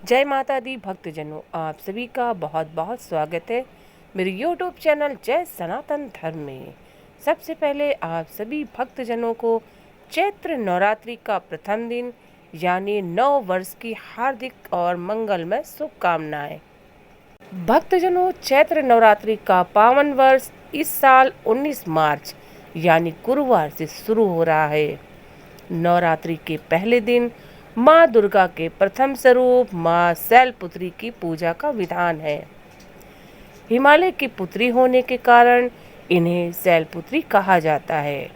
जय माता दी भक्तजनों, आप सभी का बहुत बहुत स्वागत है मेरे यूट्यूब चैनल जय सनातन धर्म में। सबसे पहले आप सभी भक्तजनों को चैत्र नवरात्रि का प्रथम दिन यानी नव वर्ष की हार्दिक और मंगलमय शुभकामनाएं। भक्तजनों, चैत्र नवरात्रि का पावन वर्ष इस साल 19 मार्च यानी गुरुवार से शुरू हो रहा है। नवरात्रि के पहले दिन माँ दुर्गा के प्रथम स्वरूप माँ शैलपुत्री की पूजा का विधान है। हिमालय की पुत्री होने के कारण इन्हें शैलपुत्री कहा जाता है।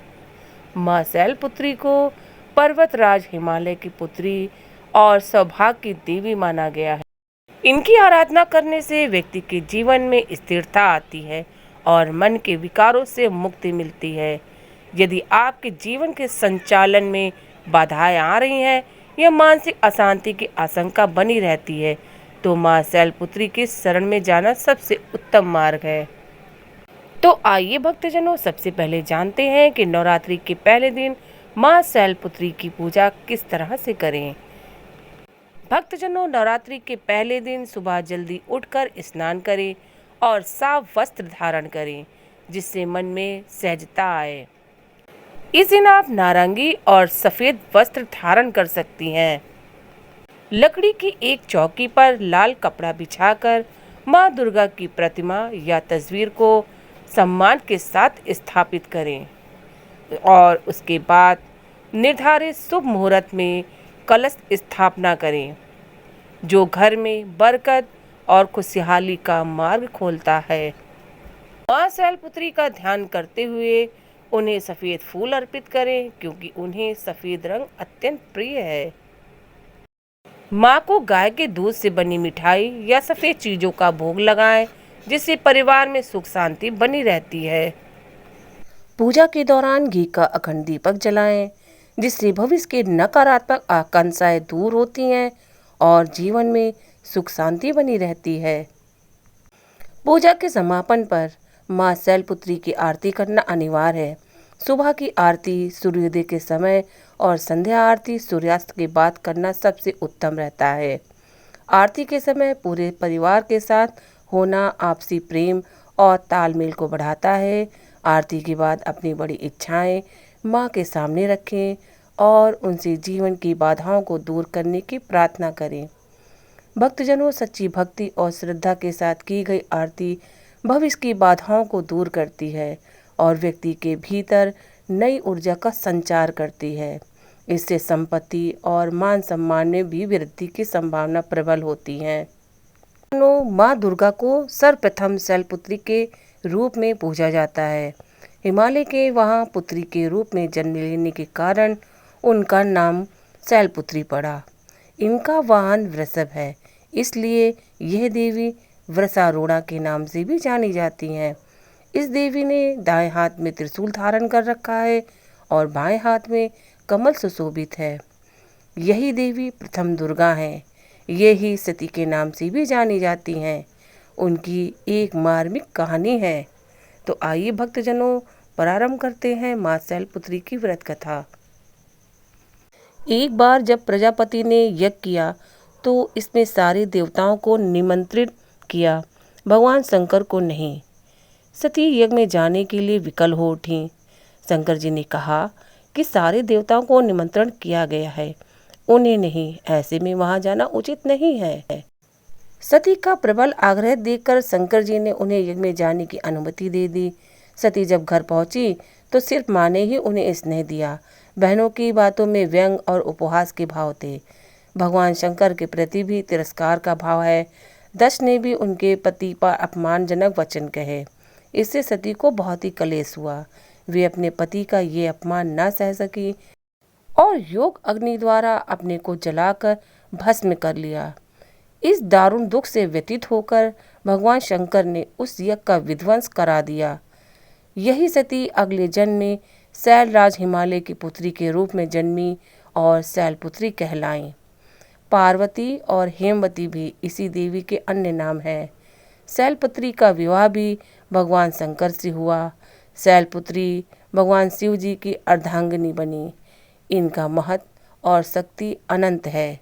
माँ शैलपुत्री को पर्वतराज हिमालय की पुत्री और सौभाग्य की देवी माना गया है। इनकी आराधना करने से व्यक्ति के जीवन में स्थिरता आती है और मन के विकारों से मुक्ति मिलती है। यदि आपके जीवन के संचालन में बाधाएं आ रही हैं या मानसिक अशांति की आशंका बनी रहती है तो माँ शैलपुत्री के शरण में जाना सबसे उत्तम मार्ग है। तो आइए भक्तजनों, सबसे पहले जानते हैं कि नवरात्रि के पहले दिन माँ शैलपुत्री की पूजा किस तरह से करें। भक्तजनों, नवरात्रि के पहले दिन सुबह जल्दी उठकर स्नान करें और साफ वस्त्र धारण करें जिससे मन में सहजता आए। इस दिन आप नारंगी और सफेद वस्त्र धारण कर सकती हैं। लकड़ी की एक चौकी पर लाल कपड़ा बिछाकर माँ दुर्गा की प्रतिमा या तस्वीर को सम्मान के साथ स्थापित करें और उसके बाद निर्धारित शुभ मुहूर्त में कलश स्थापना करें जो घर में बरकत और खुशहाली का मार्ग खोलता है। माँ शैलपुत्री का ध्यान करते हुए उन्हें सफ़ेद फूल अर्पित करें क्योंकि उन्हें सफ़ेद रंग अत्यंत प्रिय है। माँ को गाय के दूध से बनी मिठाई या सफ़ेद चीज़ों का भोग लगाएं जिससे परिवार में सुख शांति बनी रहती है। पूजा के दौरान घी का अखंड दीपक जलाएं जिससे भविष्य के नकारात्मक आकांक्षाएं दूर होती हैं और जीवन में सुख शांति बनी रहती है। पूजा के समापन पर माँ शैलपुत्री की आरती करना अनिवार्य है। सुबह की आरती सूर्योदय के समय और संध्या आरती सूर्यास्त के बाद करना सबसे उत्तम रहता है। आरती के समय पूरे परिवार के साथ होना आपसी प्रेम और तालमेल को बढ़ाता है। आरती के बाद अपनी बड़ी इच्छाएं माँ के सामने रखें और उनसे जीवन की बाधाओं को दूर करने की प्रार्थना करें। भक्तजनों, सच्ची भक्ति और श्रद्धा के साथ की गई आरती भविष्य की बाधाओं को दूर करती है और व्यक्ति के भीतर नई ऊर्जा का संचार करती है। इससे संपत्ति और मान सम्मान में भी वृद्धि की संभावना प्रबल होती है। माँ दुर्गा को सर्वप्रथम शैलपुत्री के रूप में पूजा जाता है। हिमालय के वहाँ पुत्री के रूप में जन्म लेने के कारण उनका नाम शैलपुत्री पड़ा। इनका वाहन वृषभ है, इसलिए यह देवी वृषारूढ़ा के नाम से भी जानी जाती हैं। इस देवी ने दाएं हाथ में त्रिशूल धारण कर रखा है और बाएं हाथ में कमल सुशोभित है। यही देवी प्रथम दुर्गा हैं। यही सती के नाम से भी जानी जाती हैं। उनकी एक मार्मिक कहानी है। तो आइए भक्तजनों, प्रारंभ करते हैं माँ शैलपुत्री की व्रत कथा। एक बार जब प्रजापति ने यज्ञ किया तो इसमें सारे देवताओं को निमंत्रित किया, भगवान शंकर को नहीं। सती यज्ञ में जाने के लिए विकल हो उठी। शंकर जी ने कहा कि सारे देवताओं को निमंत्रण किया गया है, उन्हें नहीं, ऐसे में वहां जाना उचित नहीं है। सती का प्रबल आग्रह देखकर शंकर जी ने उन्हें यज्ञ में जाने की अनुमति दे दी। सती जब घर पहुंची तो सिर्फ माँ ने ही उन्हें स्नेह दिया। बहनों की बातों में व्यंग और उपहास के भाव थे। भगवान शंकर के प्रति भी तिरस्कार का भाव है। दक्ष ने भी उनके पति पर अपमानजनक वचन कहे। इससे सती को बहुत ही क्लेश हुआ। वे अपने पति का ये अपमान न सह सकी और योग अग्नि द्वारा अपने को जलाकर भस्म कर लिया। इस दारुण दुख से व्यतीत होकर भगवान शंकर ने उस यज्ञ का विध्वंस करा दिया। यही सती अगले जन्म में शैलराज हिमालय की पुत्री के रूप में जन्मी और शैलपुत्री कहलाईं। पार्वती और हेमवती भी इसी देवी के अन्य नाम हैं। शैलपुत्री का विवाह भी भगवान शंकर से हुआ। शैलपुत्री भगवान शिव जी की अर्धांगिनी बनी। इनका महत्व और शक्ति अनंत है।